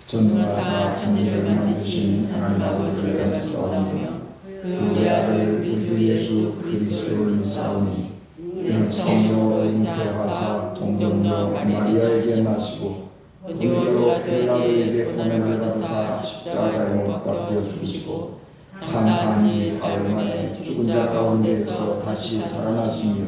전능하사 천지를 만드신 하나님 아버지를 믿사오며 그의 아들 우리 주 예수 그리스도를 믿사오니 이는 성령으로 잉태하사 동정녀 마리아에게 나시고 본디오 빌라도에게 고난을 받으사 십자가에 못 박혀 죽으시고 장사한 지 사흘 만에 죽은 자 가운데서 다시 살아나시며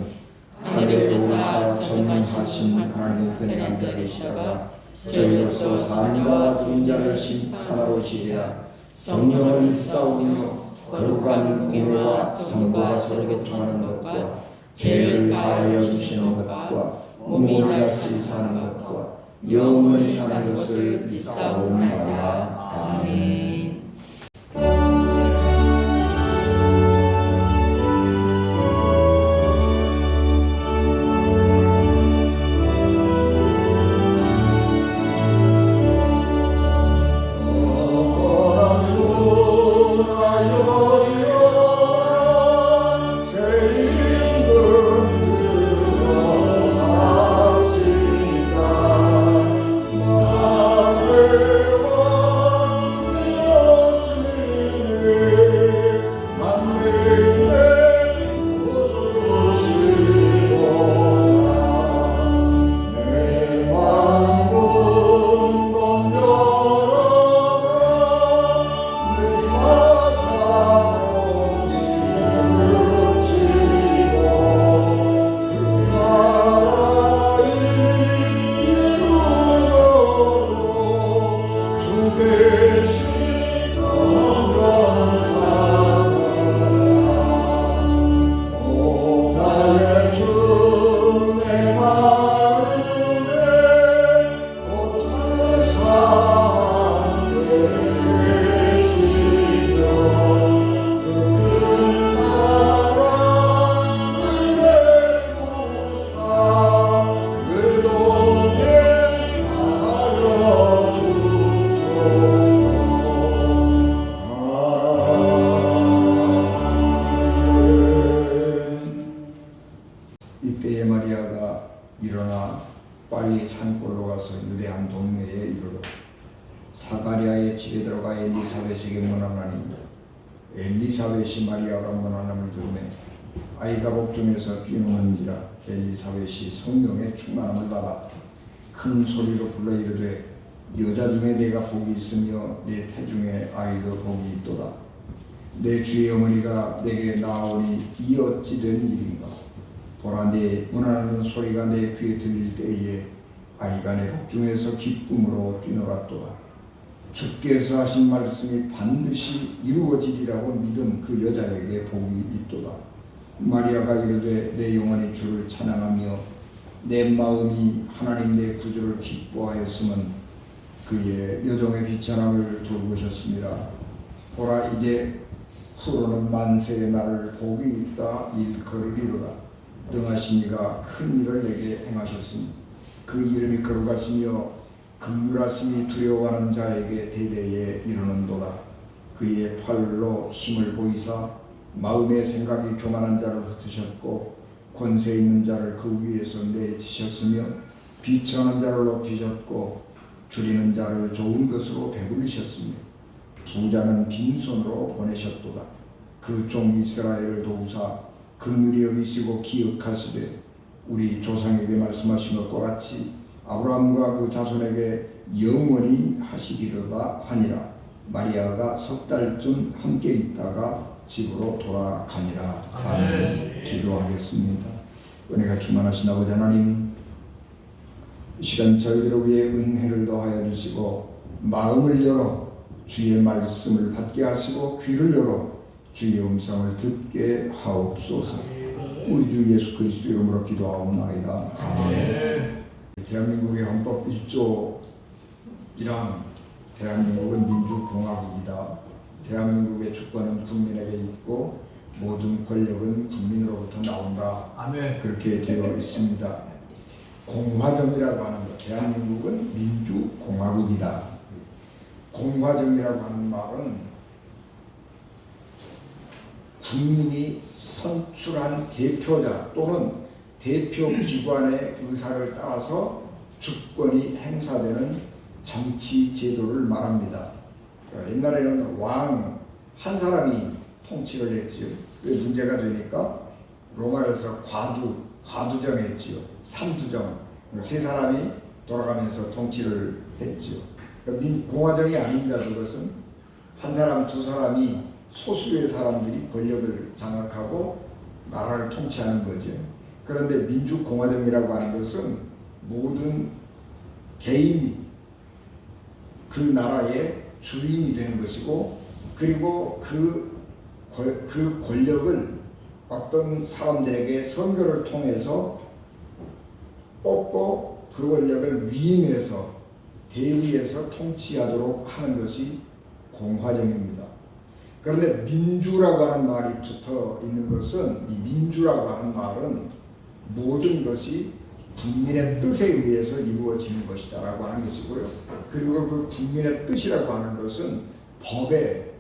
하늘에 오르사 전능하신 하나님 우편에 앉아 계시다가 저희로서 산 자와 죽은 자를 심판하러 오시리라. 성령을 믿사오며 거룩한 공회와 성도가 서로 교통하는 것과 죄를 사하여 주시는 것과 몸이 다시 사는 것과 영원히 사는 것을 믿사옵나이다. 아멘. 이때에 마리아가 일어나 빨리 산골로 가서 유대한 동네에 이르러 사가랴의 집에 들어가 엘리사벳에게 문안하니 엘리사벳이 마리아가 문안함을 들으매 아이가 복중에서 뛰노는지라 엘리사벳이 성령의 충만함을 받아 큰 소리로 불러 이르되 여자 중에 내가 복이 있으며 내 태중에 아이도 복이 있도다. 내 주의 어머니가 내게 나오니 이 어찌 된 일인가. 보라 내 문안하는 소리가 내 귀에 들릴 때에 아이가 내 복중에서 기쁨으로 뛰놀았도다. 주께서 하신 말씀이 반드시 이루어지리라고 믿은 그 여자에게 복이 있도다. 마리아가 이르되 내 영혼이 주를 찬양하며 내 마음이 하나님 내 구주를 기뻐하였음은 그의 여종의 비천함을 돌보셨습니다. 보라 이제 후로는 만세의 날을 복이 있다 일컬으리로다. 능하신 이가 큰 일을 내게 행하셨으니 그 이름이 거룩하시며 긍휼하심이 두려워하는 자에게 대대에 이르는도다. 그의 팔로 힘을 보이사 마음의 생각이 교만한 자를 흩으셨고 권세 있는 자를 그 위에서 내치셨으며 비천한 자를 높이셨고 줄이는 자를 좋은 것으로 배불리셨으며 부자는 빈손으로 보내셨도다. 그 종 이스라엘을 도우사 긍휼히 여기시고 기억하시되 우리 조상에게 말씀하신 것과 같이 아브라함과 그 자손에게 영원히 하시리로다 하니라. 마리아가 석 달쯤 함께 있다가 집으로 돌아가니라. 아멘. 기도하겠습니다. 은혜가 충만하신 아버지 하나님, 이 시간 저희들을 위해 은혜를 더하여 주시고 마음을 열어 주의 말씀을 받게 하시고 귀를 열어 주의 음성을 듣게 하옵소서. 우리 주 예수 그리스도 이름으로 기도하옵나이다. 아멘. 대한민국의 헌법 1조 1항 대한민국은 민주공화국이다. 대한민국의 주권은 국민에게 있고 모든 권력은 국민으로부터 나온다. 아멘. 그렇게 되어 있습니다. 공화정이라고 하는 것, 대한민국은 민주공화국이다. 공화정이라고 하는 말은 국민이 선출한 대표자 또는 대표기관의 의사를 따라서 주권이 행사되는 정치 제도를 말합니다. 옛날에는 왕 한 사람이 통치를 했지요. 그게 문제가 되니까 로마에서 과두정 했지요. 삼두정, 세 사람이 돌아가면서 통치를 했지요. 공화정이 아닙니다. 그것은 한 사람, 두 사람이 소수의 사람들이 권력을 장악하고 나라를 통치하는 거죠. 그런데 민주공화정이라고 하는 것은 모든 개인이 그 나라의 주인이 되는 것이고, 그리고 그 권력을 어떤 사람들에게 선거를 통해서 뽑고 그 권력을 위임해서 대리해서 통치하도록 하는 것이 공화정입니다. 그런데 민주라고 하는 말이 붙어 있는 것은, 이 민주라고 하는 말은 모든 것이 국민의 뜻에 의해서 이루어지는 것이다 라고 하는 것이고요. 그리고 그 국민의 뜻이라고 하는 것은 법에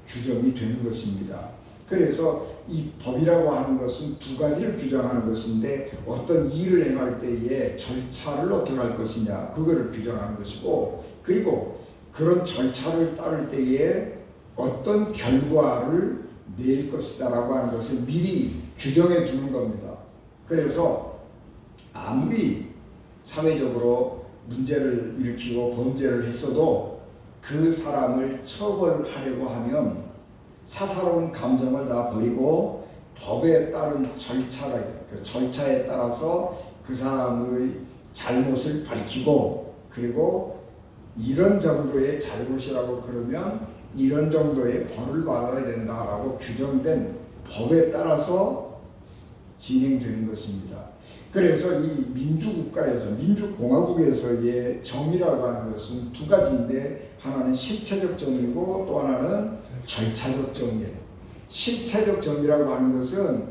규정이 되는 것입니다. 그래서 이 법이라고 하는 것은 두 가지를 규정하는 것인데, 어떤 일을 행할 때에 절차를 어떻게 할 것이냐, 그거를 규정하는 것이고, 그리고 그런 절차를 따를 때에 어떤 결과를 낼 것이다 라고 하는 것을 미리 규정해 두는 겁니다. 그래서 아무리 사회적으로 문제를 일으키고 범죄를 했어도 그 사람을 처벌하려고 하면 사사로운 감정을 다 버리고 법에 따른 절차에 따라서 그 사람의 잘못을 밝히고, 그리고 이런 정도의 잘못이라고 그러면 이런 정도의 벌을 받아야 된다라고 규정된 법에 따라서 진행되는 것입니다. 그래서 이 민주국가에서, 민주공화국에서의 정의라고 하는 것은 두 가지인데, 하나는 실체적 정의고 또 하나는 절차적 정의예요. 실체적 정의라고 하는 것은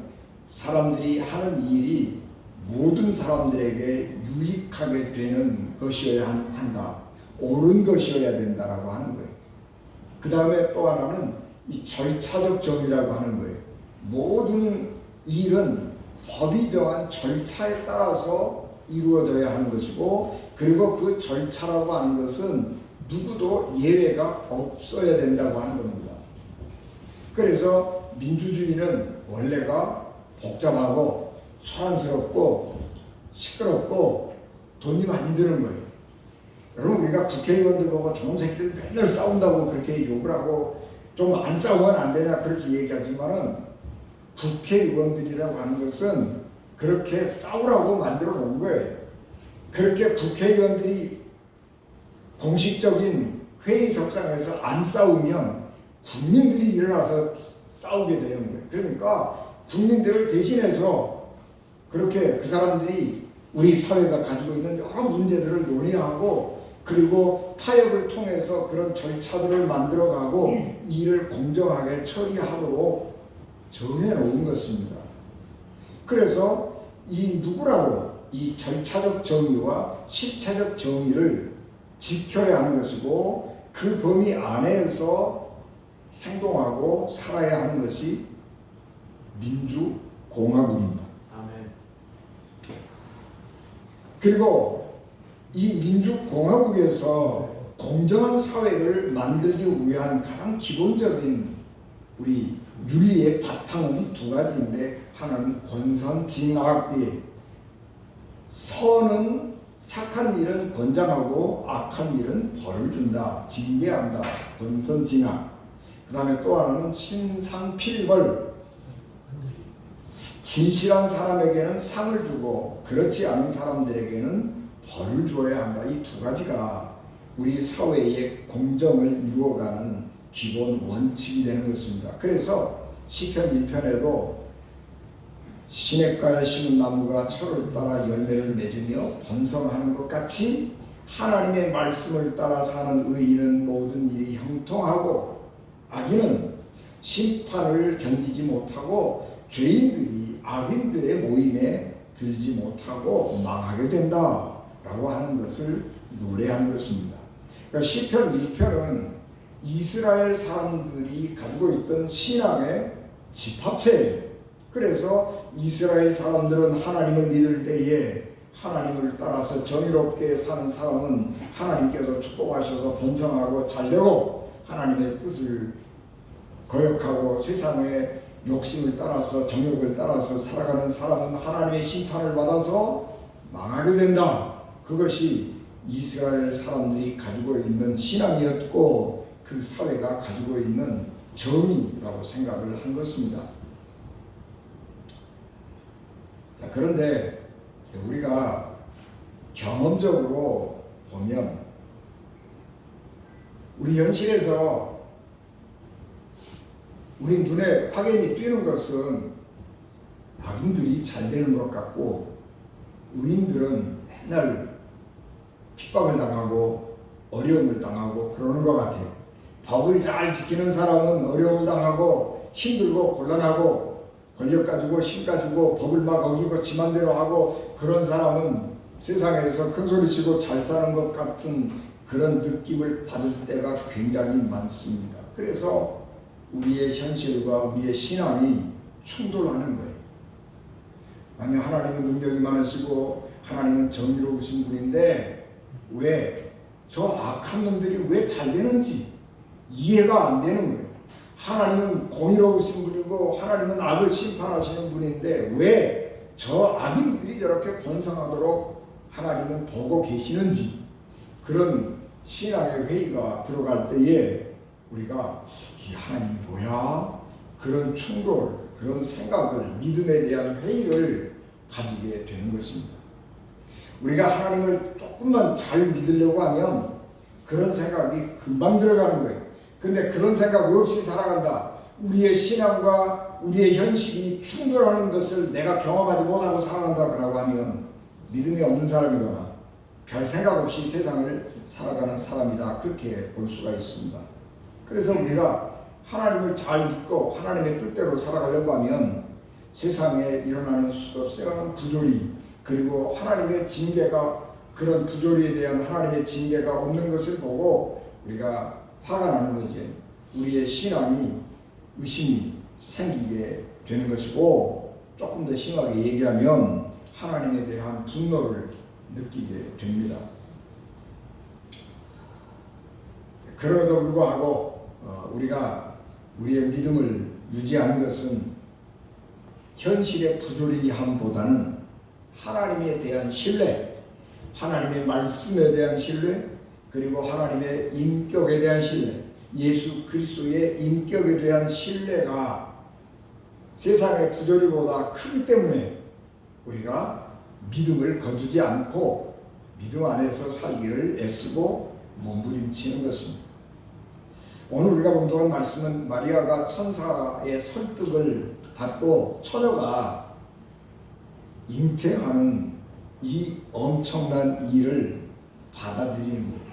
사람들이 하는 일이 모든 사람들에게 유익하게 되는 것이어야 한다, 옳은 것이어야 된다라고 하는 거예요. 그 다음에 또 하나는 이 절차적 정의라고 하는 거예요. 모든 일은 법이 정한 절차에 따라서 이루어져야 하는 것이고, 그리고 그 절차라고 하는 것은 누구도 예외가 없어야 된다고 하는 겁니다. 그래서 민주주의는 원래가 복잡하고 소란스럽고 시끄럽고 돈이 많이 드는 거예요. 여러분, 우리가 국회의원들 보고 저놈 새끼들 맨날 싸운다고 그렇게 욕을 하고 좀 안 싸우면 안 되냐 그렇게 얘기하지만은, 국회의원들이라고 하는 것은 그렇게 싸우라고 만들어 놓은 거예요. 그렇게 국회의원들이 공식적인 회의석상에서 안 싸우면 국민들이 일어나서 싸우게 되는 거예요. 그러니까 국민들을 대신해서 그렇게 그 사람들이 우리 사회가 가지고 있는 여러 문제들을 논의하고, 그리고 타협을 통해서 그런 절차들을 만들어가고 일을 공정하게 처리하도록 정해놓은 것입니다. 그래서 이 누구라도 이 절차적 정의와 실체적 정의를 지켜야 하는 것이고, 그 범위 안에서 행동하고 살아야 하는 것이 민주공화국입니다. 아멘. 그리고 이 민주공화국에서 공정한 사회를 만들기 위한 가장 기본적인 우리 윤리의 바탕은 두 가지인데, 하나는 권선징악이에요. 선은, 착한 일은 권장하고 악한 일은 벌을 준다, 징계한다, 권선징악. 그 다음에 또 하나는 신상필벌, 진실한 사람에게는 상을 주고 그렇지 않은 사람들에게는 벌을 주어야 한다. 이 두 가지가 우리 사회의 공정을 이루어가는 기본 원칙이 되는 것입니다. 그래서 시편 1편에도 시냇가에 심은 나무가 철을 따라 열매를 맺으며 번성하는 것 같이 하나님의 말씀을 따라 사는 의인은 모든 일이 형통하고, 악인은 심판을 견디지 못하고 죄인들이 악인들의 모임에 들지 못하고 망하게 된다라고 하는 것을 노래하는 것입니다. 그러니까 시편 1편은 이스라엘 사람들이 가지고 있던 신앙의 집합체예요. 그래서 이스라엘 사람들은 하나님을 믿을 때에 하나님을 따라서 정의롭게 사는 사람은 하나님께서 축복하셔서 번성하고 잘되고, 하나님의 뜻을 거역하고 세상의 욕심을 따라서 정욕을 따라서 살아가는 사람은 하나님의 심판을 받아서 망하게 된다. 그것이 이스라엘 사람들이 가지고 있는 신앙이었고 그 사회가 가지고 있는 정의라고 생각을 한 것입니다. 자, 그런데 우리가 경험적으로 보면 우리 현실에서 우리 눈에 확연히 띄는 것은 악인들이 잘 되는 것 같고 의인들은 맨날 핍박을 당하고 어려움을 당하고 그러는 것 같아요. 법을 잘 지키는 사람은 어려움을 당하고 힘들고 곤란하고 권력 가지고 힘 가지고 법을 막 어기고 지 맘대로 하고 그런 사람은 세상에서 큰소리치고 잘 사는 것 같은 그런 느낌을 받을 때가 굉장히 많습니다. 그래서 우리의 현실과 우리의 신앙이 충돌하는 거예요. 아니, 하나님은 능력이 많으시고 하나님은 정의로우신 분인데 왜 저 악한 놈들이 왜 잘 되는지 이해가 안 되는 거예요. 하나님은 공의로우신 분이고 하나님은 악을 심판하시는 분인데 왜 저 악인들이 저렇게 번성하도록 하나님은 보고 계시는지, 그런 신앙의 회의가 들어갈 때에 우리가 이 하나님이 뭐야? 그런 충돌, 그런 생각을, 믿음에 대한 회의를 가지게 되는 것입니다. 우리가 하나님을 조금만 잘 믿으려고 하면 그런 생각이 금방 들어가는 거예요. 근데 그런 생각 없이 살아간다. 우리의 신앙과 우리의 현실이 충돌하는 것을 내가 경험하지 못하고 살아간다고 하면 믿음이 없는 사람이거나 별 생각 없이 세상을 살아가는 사람이다. 그렇게 볼 수가 있습니다. 그래서 우리가 하나님을 잘 믿고 하나님의 뜻대로 살아가려고 하면 세상에 일어나는 수없이 부조리, 그리고 하나님의 징계가, 그런 부조리에 대한 하나님의 징계가 없는 것을 보고 우리가 화가 나는 거지. 우리의 신앙이 의심이 생기게 되는 것이고, 조금 더 심하게 얘기하면 하나님에 대한 분노를 느끼게 됩니다. 그럼에도 불구하고 우리가 우리의 믿음을 유지하는 것은 현실의 부조리함보다는 하나님에 대한 신뢰, 하나님의 말씀에 대한 신뢰, 그리고 하나님의 인격에 대한 신뢰, 예수 그리스도의 인격에 대한 신뢰가 세상의 부조리보다 크기 때문에 우리가 믿음을 거두지 않고 믿음 안에서 살기를 애쓰고 몸부림치는 것입니다. 오늘 우리가 본독한 말씀은 마리아가 천사의 설득을 받고 처녀가 잉태하는 이 엄청난 일을 받아들이는 거예요.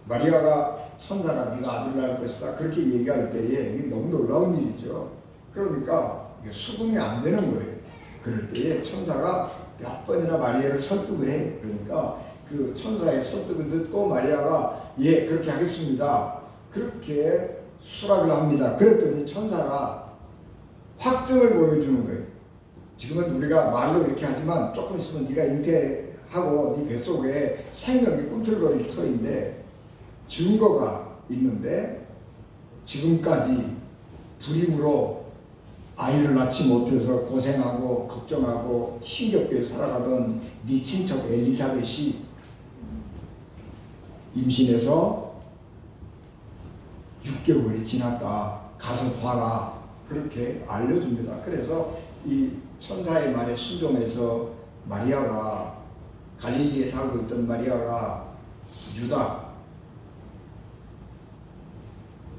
마리아가 천사가 네가 아들을 낳을 것이다 그렇게 얘기할 때에 이게 너무 놀라운 일이죠. 그러니까 이게 수긍이 안 되는 거예요. 그럴 때에 천사가 몇 번이나 마리아를 설득을 해. 그러니까 그 천사의 설득을 듣고 마리아가 예 그렇게 하겠습니다. 그렇게 수락을 합니다. 그랬더니 천사가 확증을 보여주는 거예요. 지금은 우리가 말로 이렇게 하지만 조금 있으면 네가 잉태하고 네 뱃속에 생명이 꿈틀거릴 터인데 증거가 있는데, 지금까지 불임으로 아이를 낳지 못해서 고생하고 걱정하고 힘겹게 살아가던 네 친척 엘리사벳이 임신해서 6개월이 지났다. 가서 봐라. 그렇게 알려줍니다. 그래서 이 천사의 말에 순종해서 마리아가, 갈릴리에 살고 있던 마리아가 유다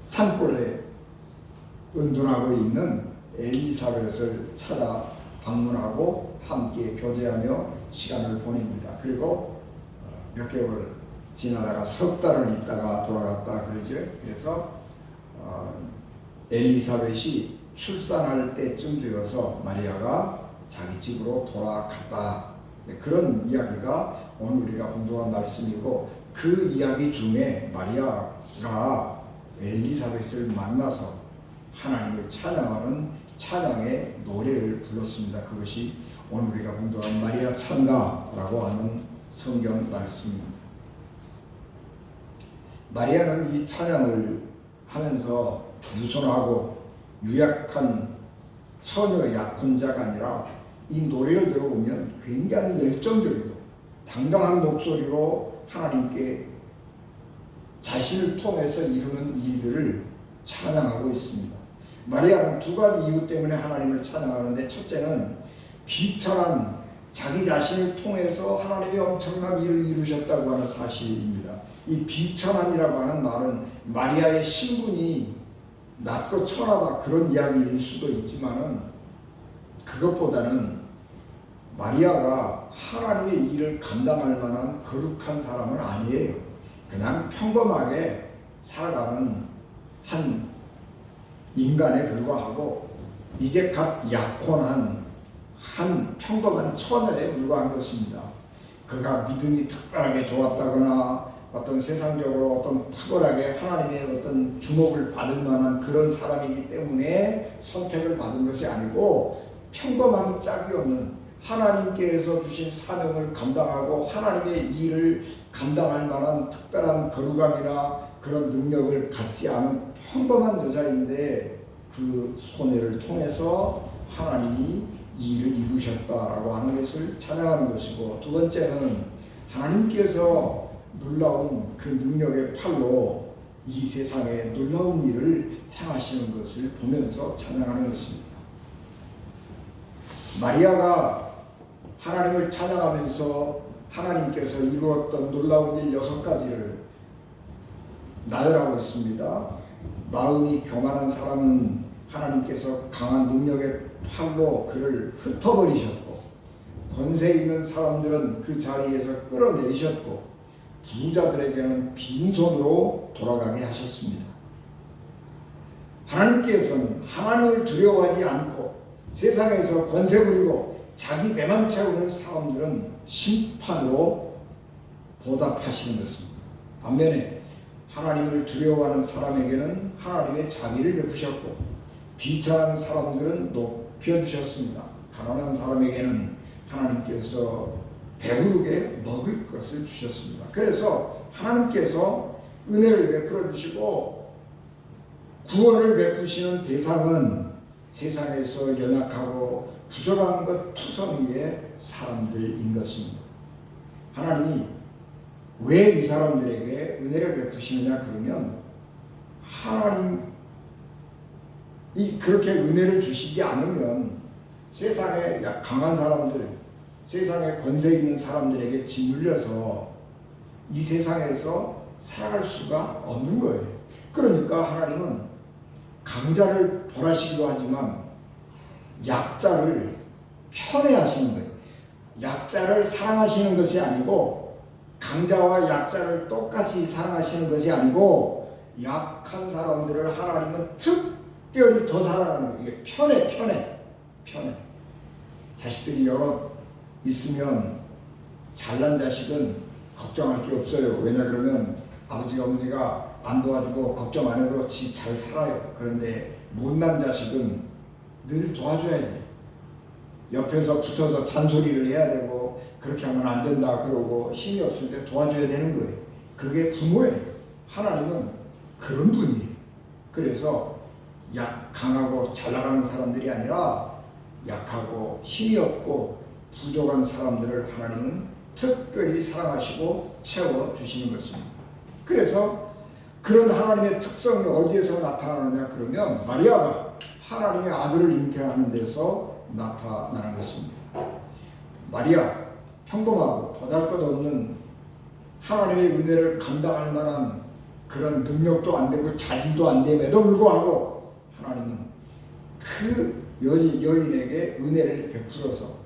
산골에 은둔하고 있는 엘리사벳을 찾아 방문하고 함께 교제하며 시간을 보냅니다. 그리고 몇 개월 지나다가 석 달을 있다가 돌아갔다 그러죠. 그래서 엘리사벳이 출산할 때쯤 되어서 마리아가 자기 집으로 돌아갔다. 그런 이야기가 오늘 우리가 공부한 말씀이고, 그 이야기 중에 마리아가 엘리사벳을 만나서 하나님을 찬양하는 찬양의 노래를 불렀습니다. 그것이 오늘 우리가 공부한 마리아 찬가라고 하는 성경 말씀입니다. 마리아는 이 찬양을 하면서 유선하고 유약한 처녀 약혼자가 아니라 이 노래를 들어보면 굉장히 열정적이고 당당한 목소리로 하나님께 자신을 통해서 이루는 일들을 찬양하고 있습니다. 마리아는 두 가지 이유 때문에 하나님을 찬양하는데, 첫째는 비천한 자기 자신을 통해서 하나님이 엄청난 일을 이루셨다고 하는 사실입니다. 이 비천한이라고 하는 말은 마리아의 신분이 낮고 천하다 그런 이야기일 수도 있지만은, 그것보다는 마리아가 하나님의 일을 감당할 만한 거룩한 사람은 아니에요. 그냥 평범하게 살아가는 한 인간에 불과하고 이제 갓 약혼한 한 평범한 처녀에 불과한 것입니다. 그가 믿음이 특별하게 좋았다거나 어떤 세상적으로 어떤 탁월하게 하나님의 어떤 주목을 받을 만한 그런 사람이기 때문에 선택을 받은 것이 아니고, 평범하기 짝이 없는 하나님께서 주신 사명을 감당하고 하나님의 일을 감당할 만한 특별한 거룩함이나 그런 능력을 갖지 않은 평범한 여자인데, 그 소녀를 통해서 하나님이 이 일을 이루셨다라고 하는 것을 찬양하는 것이고, 두 번째는 하나님께서 놀라운 그 능력의 팔로 이 세상에 놀라운 일을 행하시는 것을 보면서 찬양하는 것입니다. 마리아가 하나님을 찬양하면서 하나님께서 이루었던 놀라운 일 6가지를 나열하고 있습니다. 마음이 교만한 사람은 하나님께서 강한 능력의 팔로 그를 흩어버리셨고, 권세 있는 사람들은 그 자리에서 끌어내리셨고, 부자들에게는 빈손으로 돌아가게 하셨습니다. 하나님께서는 하나님을 두려워하지 않고 세상에서 권세 부리고 자기 배만 채우는 사람들은 심판으로 보답하시는 것입니다. 반면에 하나님을 두려워하는 사람에게는 하나님의 자비를 베푸셨고, 비천한 사람들은 높여주셨습니다. 가난한 사람에게는 하나님께서 배부르게 먹을 것을 주셨습니다. 그래서 하나님께서 은혜를 베풀어 주시고 구원을 베푸시는 대상은 세상에서 연약하고 부족한 것 투성이의 사람들인 것입니다. 하나님이 왜 이 사람들에게 은혜를 베푸시느냐 그러면, 하나님이 그렇게 은혜를 주시지 않으면 세상에 강한 사람들, 세상에 권세 있는 사람들에게 짓눌려서 이 세상에서 살아갈 수가 없는 거예요. 그러니까 하나님은 강자를 벌하시기도 하지만 약자를 편애하시는 거예요. 약자를 사랑하시는 것이 아니고, 강자와 약자를 똑같이 사랑하시는 것이 아니고, 약한 사람들을 하나님은 특별히 더 사랑하는 거예요. 이게 편애. 자식들이 여러 있으면 잘난 자식은 걱정할 게 없어요. 왜냐 그러면 아버지가 어머니가 안 도와주고 걱정 안 해도 지 잘 살아요. 그런데 못난 자식은 늘 도와줘야 돼. 옆에서 붙어서 잔소리를 해야 되고, 그렇게 하면 안 된다 그러고 힘이 없을 때 도와줘야 되는 거예요. 그게 부모예요. 하나님은 그런 분이에요. 그래서 강하고 잘 나가는 사람들이 아니라 약하고 힘이 없고 부족한 사람들을 하나님은 특별히 사랑하시고 채워주시는 것입니다. 그래서 그런 하나님의 특성이 어디에서 나타나느냐 그러면, 마리아가 하나님의 아들을 잉태하는 데서 나타나는 것입니다. 마리아, 평범하고 보잘것없는 하나님의 은혜를 감당할 만한 그런 능력도 안 되고 자질도 안 됨에도 불구하고 하나님은 그 여인에게 은혜를 베풀어서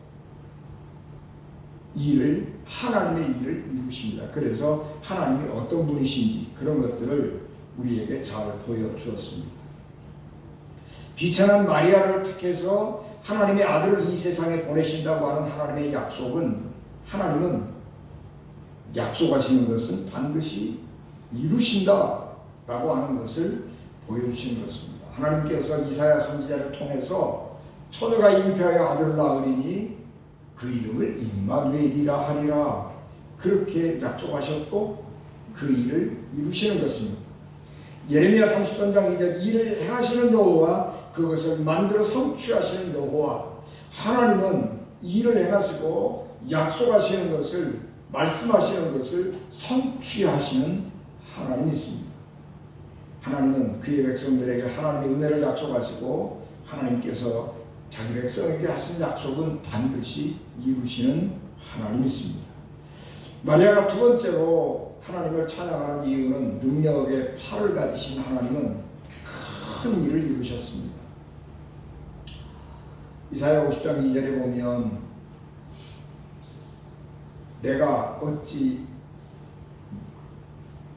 하나님의 일을 이루십니다. 그래서 하나님이 어떤 분이신지 그런 것들을 우리에게 잘 보여주었습니다. 비천한 마리아를 택해서 하나님의 아들을 이 세상에 보내신다고 하는 하나님의 약속은, 하나님은 약속하시는 것은 반드시 이루신다라고 하는 것을 보여주시는 것입니다. 하나님께서 이사야 선지자를 통해서 처녀가 잉태하여 아들을 낳으리니 그 이름을 임마누엘이라 하리라 그렇게 약속하셨고 그 일을 이루시는 것입니다. 예레미야 33장 2절 일을 행하시는 여호와 그것을 만들어 성취하시는 여호와 하나님은 일을 행하시고 약속하시는 것을 말씀하시는 것을 성취하시는 하나님이십니다. 하나님은 그의 백성들에게 하나님의 은혜를 약속하시고 하나님께서 자기 백성에게 하신 약속은 반드시 이루시는 하나님이십니다. 마리아가 두 번째로 하나님을 찬양하는 이유는 능력의 팔을 가지신 하나님은 큰 일을 이루셨습니다. 이사야 50장 2절에 보면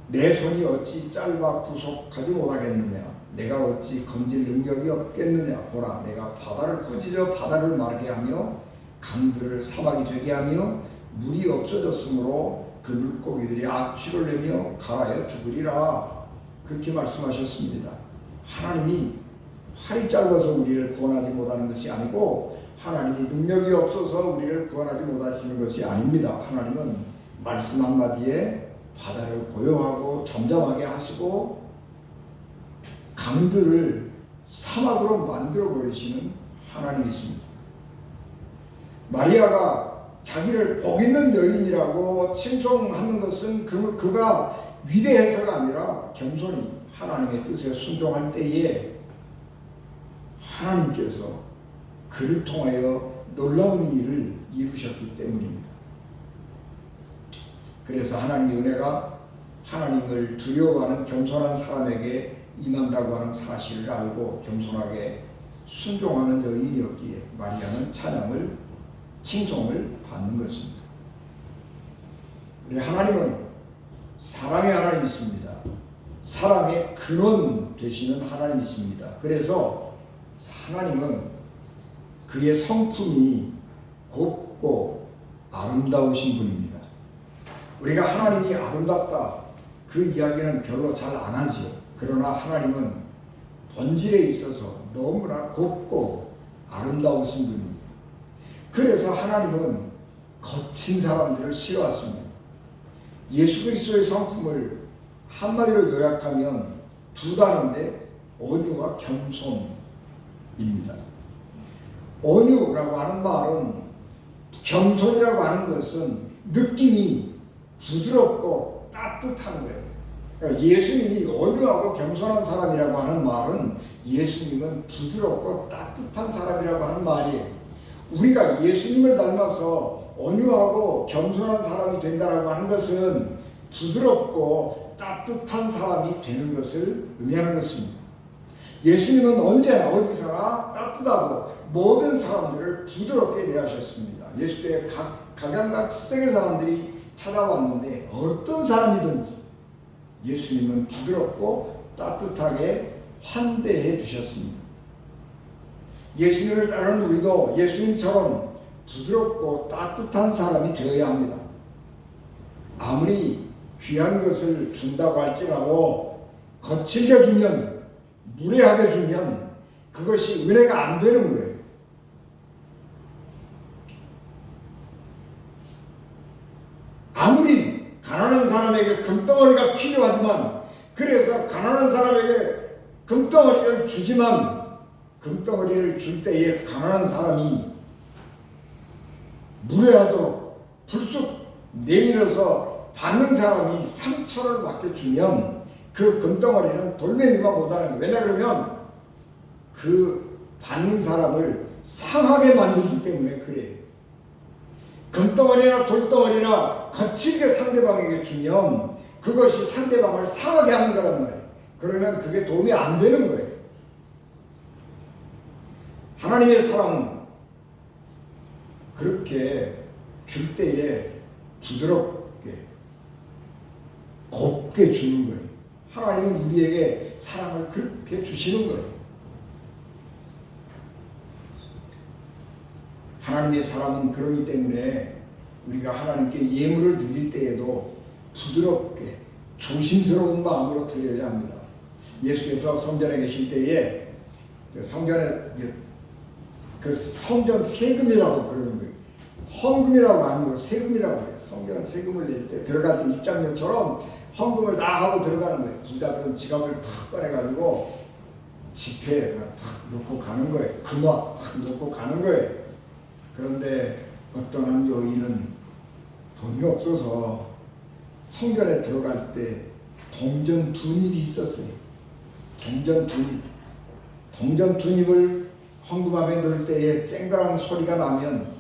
내 손이 어찌 짧아 구속하지 못하겠느냐 내가 어찌 건질 능력이 없겠느냐 보라 내가 바다를 꾸짖어 바다를 마르게 하며 강들을 사막이 되게 하며 물이 없어졌으므로 그 물고기들이 악취를 내며 갈아여 죽으리라 그렇게 말씀하셨습니다. 하나님이 팔이 짧아서 우리를 구원하지 못하는 것이 아니고 하나님이 능력이 없어서 우리를 구원하지 못하시는 것이 아닙니다. 하나님은 말씀 한마디에 바다를 고요하고 잠잠하게 하시고 강들을 사막으로 만들어 버리시는 하나님이십니다. 마리아가 자기를 복 있는 여인이라고 칭송하는 것은 그가 위대해서가 아니라 겸손히 하나님의 뜻에 순종할 때에 하나님께서 그를 통하여 놀라운 일을 이루셨기 때문입니다. 그래서 하나님의 은혜가 하나님을 두려워하는 겸손한 사람에게 임한다고 하는 사실을 알고 겸손하게 순종하는 여인이었기에 마리아는 찬양을 칭송을 받는 것입니다. 우리 하나님은 사랑의 하나님이십니다. 사랑의 근원 되시는 하나님이십니다. 그래서 하나님은 그의 성품이 곱고 아름다우신 분입니다. 우리가 하나님이 아름답다 그 이야기는 별로 잘 안 하죠. 그러나 하나님은 본질에 있어서 너무나 곱고 아름다우신 분입니다. 그래서 하나님은 거친 사람들을 싫어하십니다. 예수 그리스도의 성품을 한마디로 요약하면 두 단어인데 온유와 겸손입니다. 온유라고 하는 말은 겸손이라고 하는 것은 느낌이 부드럽고 따뜻한 거예요. 그러니까 예수님이 온유하고 겸손한 사람이라고 하는 말은 예수님은 부드럽고 따뜻한 사람이라고 하는 말이에요. 우리가 예수님을 닮아서 온유하고 겸손한 사람이 된다라고 하는 것은 부드럽고 따뜻한 사람이 되는 것을 의미하는 것입니다. 예수님은 언제나 어디서나 따뜻하고 모든 사람들을 부드럽게 대하셨습니다. 예수께 각양각색의 사람들이 찾아왔는데 어떤 사람이든지 예수님은 부드럽고 따뜻하게 환대해 주셨습니다. 예수님을 따르는 우리도 예수님처럼 부드럽고 따뜻한 사람이 되어야 합니다. 아무리 귀한 것을 준다고 할지라도 거칠게 주면, 무례하게 주면 그것이 은혜가 안 되는 거예요. 아무리 가난한 사람에게 금덩어리가 필요하지만, 그래서 가난한 사람에게 금덩어리를 주지만 금덩어리를 줄 때에 가난한 사람이 무례하도록 불쑥 내밀어서 받는 사람이 상처를 받게 주면 그 금덩어리는 돌멩이가 못하는 거예요. 왜냐 그러면 그 받는 사람을 상하게 만들기 때문에 그래요. 금덩어리나 돌덩어리나 거칠게 상대방에게 주면 그것이 상대방을 상하게 하는 거란 말이에요. 그러면 그게 도움이 안 되는 거예요. 하나님의 사랑은 그렇게 줄 때에 부드럽게 곱게 주는 거예요. 하나님은 우리에게 사랑을 그렇게 주시는 거예요. 하나님의 사랑은 그러기 때문에 우리가 하나님께 예물을 드릴 때에도 부드럽게 조심스러운 마음으로 드려야 합니다. 예수께서 성전에 계실 때에 성전에 그 성전 세금이라고 그러는 거예요. 헌금이라고 하는 거 세금이라고 그래요. 성전 세금을 낼 때 들어갈 때 입장료처럼 헌금을 다 하고 들어가는 거예요. 부자들은 지갑을 탁 꺼내가지고 지폐에 탁 넣고 가는 거예요. 금화 탁 넣고 가는 거예요. 그런데 어떤 한 여인은 돈이 없어서 성전에 들어갈 때 동전 두닙이 있었어요. 동전 두닙을 헌금함에 넣을 때에 쨍그랑 소리가 나면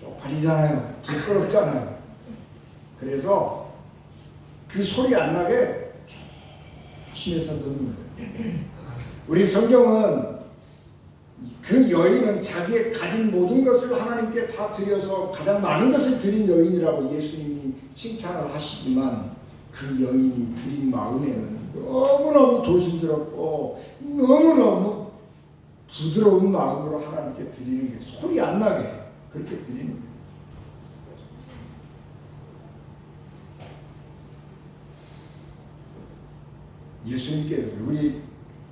쪽팔리잖아요. 부끄럽잖아요. 그래서 그 소리 안 나게 조심해서 넣는 거예요. 우리 성경은 그 여인은 자기의 가진 모든 것을 하나님께 다 드려서 가장 많은 것을 드린 여인이라고 예수님이 칭찬을 하시지만 그 여인이 드린 마음에는 너무너무 조심스럽고 너무너무 부드러운 마음으로 하나님께 드리는 게 소리 안 나게 그렇게 드리는 거예요. 예수님께서 우리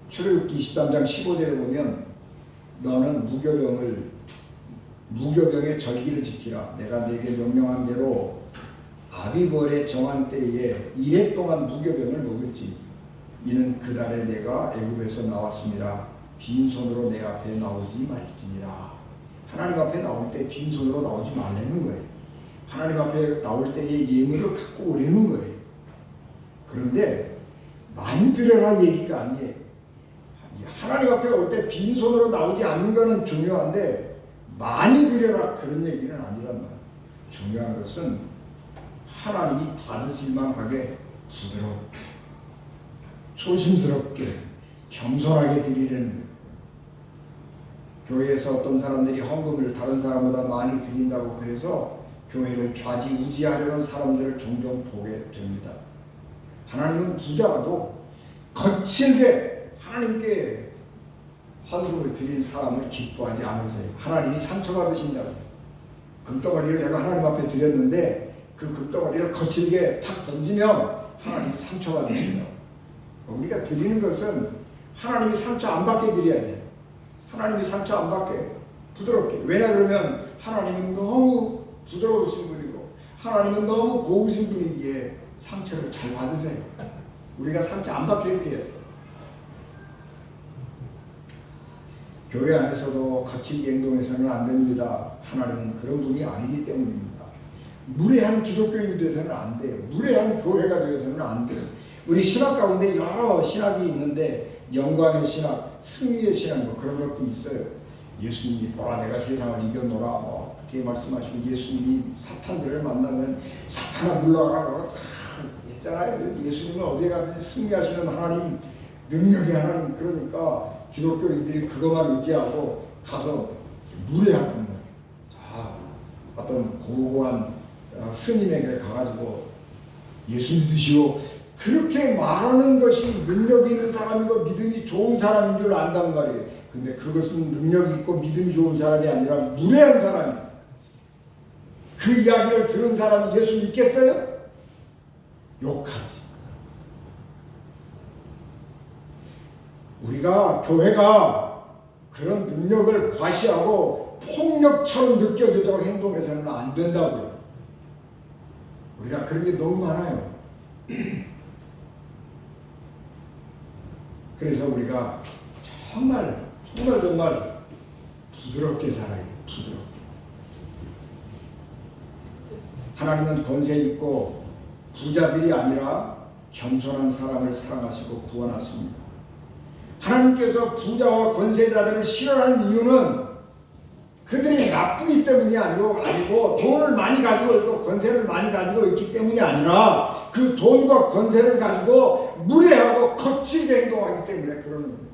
출애굽기 23장 15절에 보면 너는 무교병의 절기를 지키라. 내가 네게 명령한 대로 아비벌의 정한 때에 이래 동안 무교병을 먹을지니 이는 그달에 내가 애굽에서 나왔습니다. 빈손으로 내 앞에 나오지 말지니라. 하나님 앞에 나올 때 빈손으로 나오지 말라는 거예요. 하나님 앞에 나올 때의 예물을 갖고 오려는 거예요. 그런데 많이 드려라 얘기가 아니에요. 하나님 앞에 올 때 빈손으로 나오지 않는 것은 중요한데 많이 드려라 그런 얘기는 아니란 말이에요. 중요한 것은 하나님이 받으실 만하게 부드럽게 조심스럽게 겸손하게 드리려는 거예요. 교회에서 어떤 사람들이 헌금을 다른 사람보다 많이 드린다고 그래서 교회를 좌지우지하려는 사람들을 종종 보게 됩니다. 하나님은 부자라도 거칠게 하나님께 헌금을 드린 사람을 기뻐하지 않으세요. 하나님이 상처받으신다고. 금덩어리를 내가 하나님 앞에 드렸는데 그 금덩어리를 거칠게 탁 던지면 하나님이 상처받으신다고. 우리가 드리는 것은 하나님이 상처 안 받게 드려야 돼요. 하나님이 상처 안 받게 부드럽게. 왜냐 그러면 하나님은 너무 부드러우신 분이고 하나님은 너무 고우신 분이기에 상처를 잘 받으세요. 우리가 상처 안 받게 해드려야 돼요. 교회 안에서도 거칠게 행동해서는 안 됩니다. 하나님은 그런 분이 아니기 때문입니다. 무례한 기독교인이 되어서는 안 돼요. 무례한 교회가 되어서는 안 돼요. 우리 신학 가운데 여러 신학이 있는데 영광의 신학, 승리의 신학 뭐 그런 것도 있어요. 예수님이 보라 내가 세상을 이겨노라 뭐 그렇게 말씀하시고 예수님이 사탄들을 만나면 사탄아 물러가라고 다 했잖아요. 예수님은 어디에 가든지 승리하시는 하나님, 능력의 하나님. 그러니까 기독교인들이 그것만 의지하고 가서 무례하는 거예요. 자, 어떤 고고한 스님에게 가가지고 예수 믿으시오 그렇게 말하는 것이 능력이 있는 사람이고 믿음이 좋은 사람인 줄 안단 말이에요. 근데 그것은 능력이 있고 믿음이 좋은 사람이 아니라 무례한 사람이에요. 그 이야기를 들은 사람이 예수 믿겠어요? 욕하지. 우리가 교회가 그런 능력을 과시하고 폭력처럼 느껴지도록 행동해서는 안 된다고요. 우리가 그런 게 너무 많아요. 그래서 우리가 정말 부드럽게 살아야 돼요. 부드럽게. 하나님은 권세 있고 부자들이 아니라 겸손한 사람을 사랑하시고 구원하십니다. 하나님께서 부자와 권세자들을 싫어하는 이유는 그들이 나쁘기 때문이 아니고 돈을 많이 가지고 있고 권세를 많이 가지고 있기 때문이 아니라 그 돈과 권세를 가지고 무례하고 거칠게 행동하기 때문에 그러는 거예요.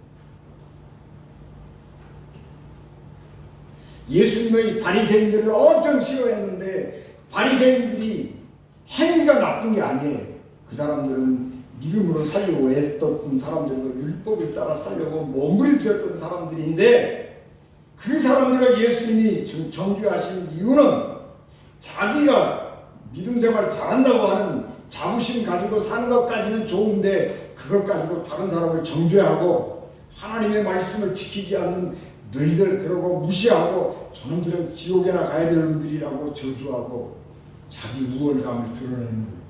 예수님의 바리새인들을 엄청 싫어했는데 바리새인들이 행위가 나쁜 게 아니에요. 그 사람들은 믿음으로 살려고 애썼던 사람들이고 율법을 따라 살려고 몸부림쳤던 사람들인데 그 사람들을 예수님이 지금 정죄하시는 이유는 자기가 믿음 생활 잘한다고 하는 자부심 가지고 사는 것까지는 좋은데 그것 가지고 다른 사람을 정죄하고 하나님의 말씀을 지키지 않는 너희들 그러고 무시하고 저놈들은 지옥에나 가야 될 놈들이라고 저주하고 자기 우월감을 드러내는 거예요.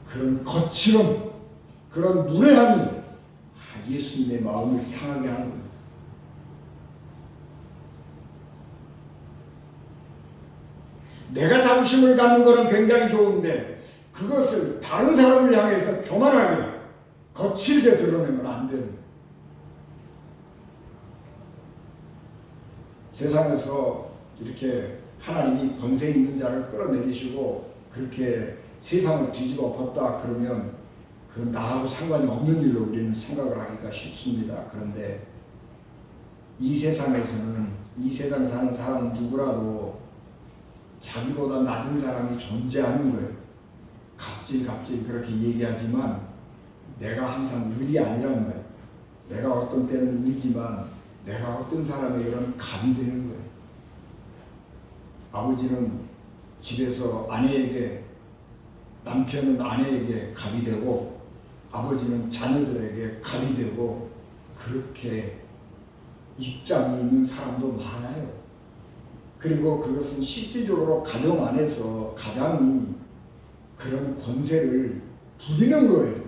그런 거칠음, 그런 무례함이 예수님의 마음을 상하게 하는 겁니다. 내가 자부심을 갖는 것은 굉장히 좋은데 그것을 다른 사람을 향해서 교만하게 거칠게 드러내면 안 되는 거예요. 세상에서 이렇게 하나님이 권세 있는 자를 끌어내리시고 그렇게 세상을 뒤집어 엎었다 그러면 그 나하고 상관이 없는 일로 우리는 생각을 하기가 쉽습니다. 그런데 이 세상에서는 이 세상 사는 사람은 누구라도 자기보다 낮은 사람이 존재하는 거예요. 갑질 그렇게 얘기하지만 내가 항상 을이 아니란 말이에요. 내가 어떤 때는 을이지만 내가 어떤 사람의 이런 갑이 되는 거예요. 아버지는 집에서 아내에게, 남편은 아내에게 갑이 되고 아버지는 자녀들에게 갑이 되고 그렇게 입장이 있는 사람도 많아요. 그리고 그것은 실질적으로 가정 안에서 가장이 그런 권세를 부리는 거예요.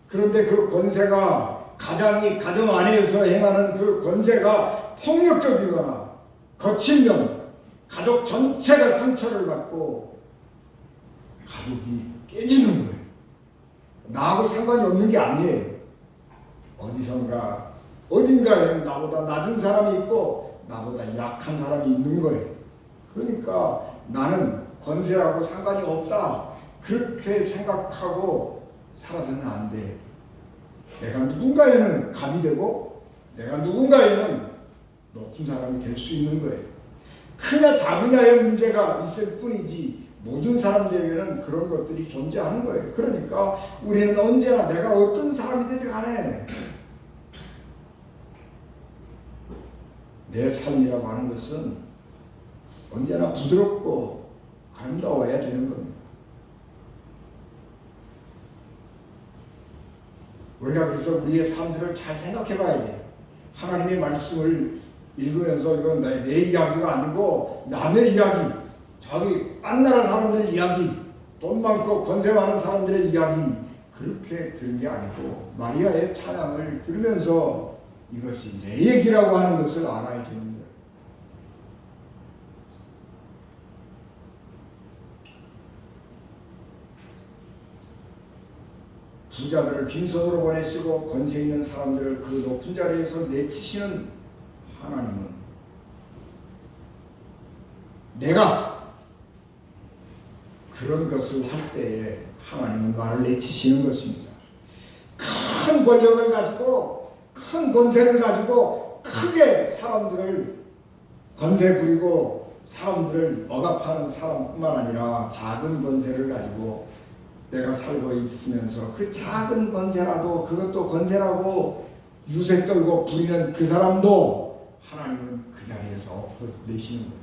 그런데 그 권세가 가장이 가정 안에서 행하는 그 권세가 폭력적이거나 거칠면 가족 전체가 상처를 받고 가족이 깨지는 거예요. 나하고 상관이 없는 게 아니에요. 어딘가에는 나보다 낮은 사람이 있고 나보다 약한 사람이 있는 거예요. 그러니까 나는 권세하고 상관이 없다 그렇게 생각하고 살아서는 안 돼. 내가 누군가에는 갑이 되고 내가 누군가에는 높은 사람이 될 수 있는 거예요. 크냐 작으냐의 문제가 있을 뿐이지 모든 사람들에게는 그런 것들이 존재하는 거예요. 그러니까 우리는 언제나 내가 어떤 사람이 되지 간에 내 삶이라고 하는 것은 언제나 부드럽고 아름다워야 되는 겁니다. 우리가 그래서 우리의 삶들을 잘 생각해 봐야 돼요. 하나님의 말씀을 읽으면서 이건 내 이야기가 아니고 남의 이야기, 자기 딴 나라 사람들 이야기, 돈 많고 권세 많은 사람들의 이야기 그렇게 들은 게 아니고 마리아의 찬양을 들으면서 이것이 내 얘기라고 하는 것을 알아야 되는 거예요. 부자들을 빈손으로 보내시고 권세 있는 사람들을 그 높은 자리에서 내치시는 하나님은 내가 그런 것을 할 때에 하나님은 나를 내치시는 것입니다. 큰 권력을 가지고 큰 권세를 가지고 크게 사람들을 권세 부리고 사람들을 억압하는 사람뿐만 아니라 작은 권세를 가지고 내가 살고 있으면서 그 작은 권세라도 그것도 권세라고 유세 떨고 부리는 그 사람도 하나님은 그 자리에서 내시는 거예요.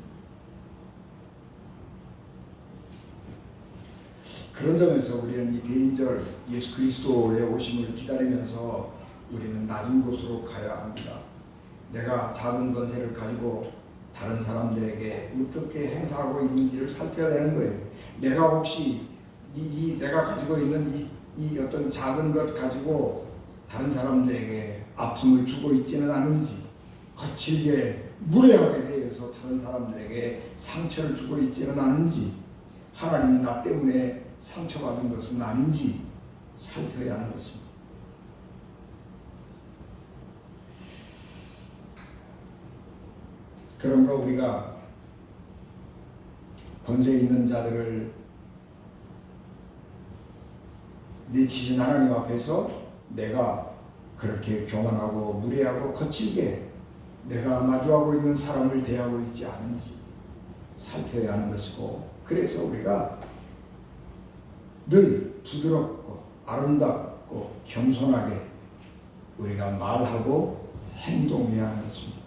그런 점에서 우리는 이 대인절 예수 그리스도의 오심을 기다리면서 우리는 낮은 곳으로 가야 합니다. 내가 작은 권세를 가지고 다른 사람들에게 어떻게 행사하고 있는지를 살펴야 되는 거예요. 내가 혹시 내가 가지고 있는 이 어떤 작은 것 가지고 다른 사람들에게 아픔을 주고 있지는 않은지, 거칠게 무례하게 대해서 다른 사람들에게 상처를 주고 있지는 않은지, 하나님이 나 때문에 상처받은 것은 아닌지 살펴야 하는 것입니다. 그러므로 우리가 권세 있는 자들을 내치신 하나님 앞에서 내가 그렇게 교만하고 무례하고 거칠게 내가 마주하고 있는 사람을 대하고 있지 않은지 살펴야 하는 것이고, 그래서 우리가 늘 부드럽고 아름답고 겸손하게 우리가 말하고 행동해야 하는 것입니다.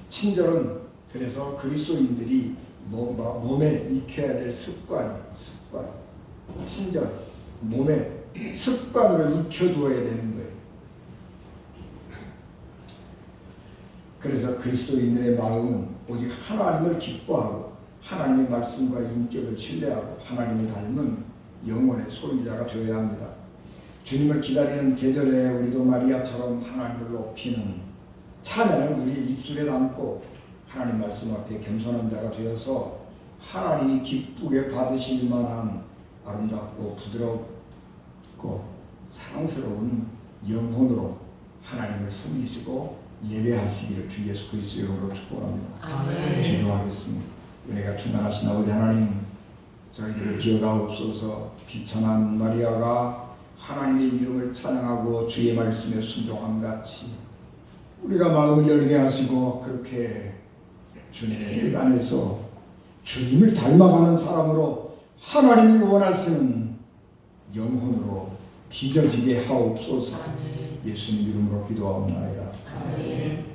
친절은 그래서 그리스도인들이 몸에 익혀야 될 습관, 친절, 몸에 습관으로 익혀두어야 되는 거예요. 그래서 그리스도인들의 마음은 오직 하나님을 기뻐하고 하나님의 말씀과 인격을 신뢰하고 하나님을 닮은 영혼의 소유자가 되어야 합니다. 주님을 기다리는 계절에 우리도 마리아처럼 하나님을 높이는 찬양을 우리의 입술에 담고 하나님 말씀 앞에 겸손한 자가 되어서 하나님이 기쁘게 받으실 만한 아름답고 부드럽고 사랑스러운 영혼으로 하나님을 섬기시고 예배하시기를 주 예수 그리스도의 이름으로 축복합니다. 아멘. 기도하겠습니다. 은혜가 충만하신 아버지 하나님, 저희들을 기억하옵소서. 비천한 마리아가 하나님의 이름을 찬양하고 주의 말씀에 순종함같이 우리가 마음을 열게 하시고 그렇게 주님의 뜻 안에서 주님을 닮아가는 사람으로 하나님이 원하시는 영혼으로 빚어지게 하옵소서. 예수님 이름으로 기도하옵나이다. 아멘.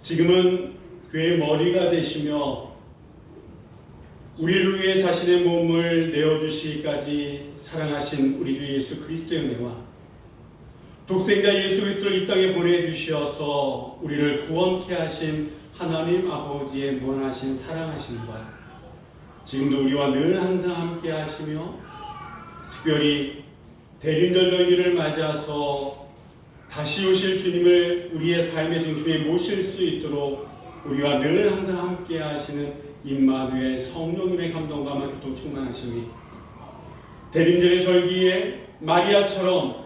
지금은 그의 머리가 되시며 우리를 위해 자신의 몸을 내어주시기까지 사랑하신 우리 주 예수 그리스도의 은혜와 독생자 예수 그리스도를 이 땅에 보내주셔서 우리를 구원케 하신 하나님 아버지의 무한하신 사랑하심과 지금도 우리와 늘 항상 함께 하시며 특별히 대림절 절기를 맞아서 다시 오실 주님을 우리의 삶의 중심에 모실 수 있도록 우리와 늘 항상 함께 하시는 임마누엘 성령님의 감동과 함께 교통 충만하심이 대림절의 절기에 마리아처럼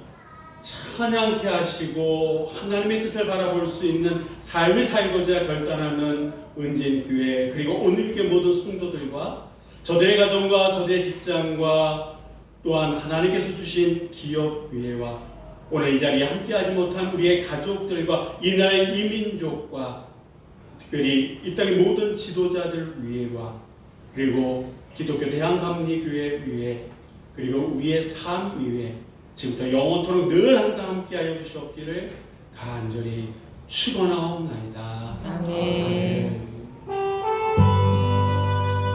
찬양케 하시고 하나님의 뜻을 바라볼 수 있는 삶을 살고자 결단하는 은진교회 그리고 오늘교회 모든 성도들과 저들의 가정과 저들의 직장과 또한 하나님께서 주신 기업위회와 오늘 이 자리에 함께하지 못한 우리의 가족들과 이 나라의 이민족과 특별히 이 땅의 모든 지도자들 위에와 그리고 기독교 대한감리교회 위에 그리고 우리의 삶 위에 지금부터 영원토록 늘 항상 함께하여 주시옵기를 간절히 축원하옵나이다. 아멘.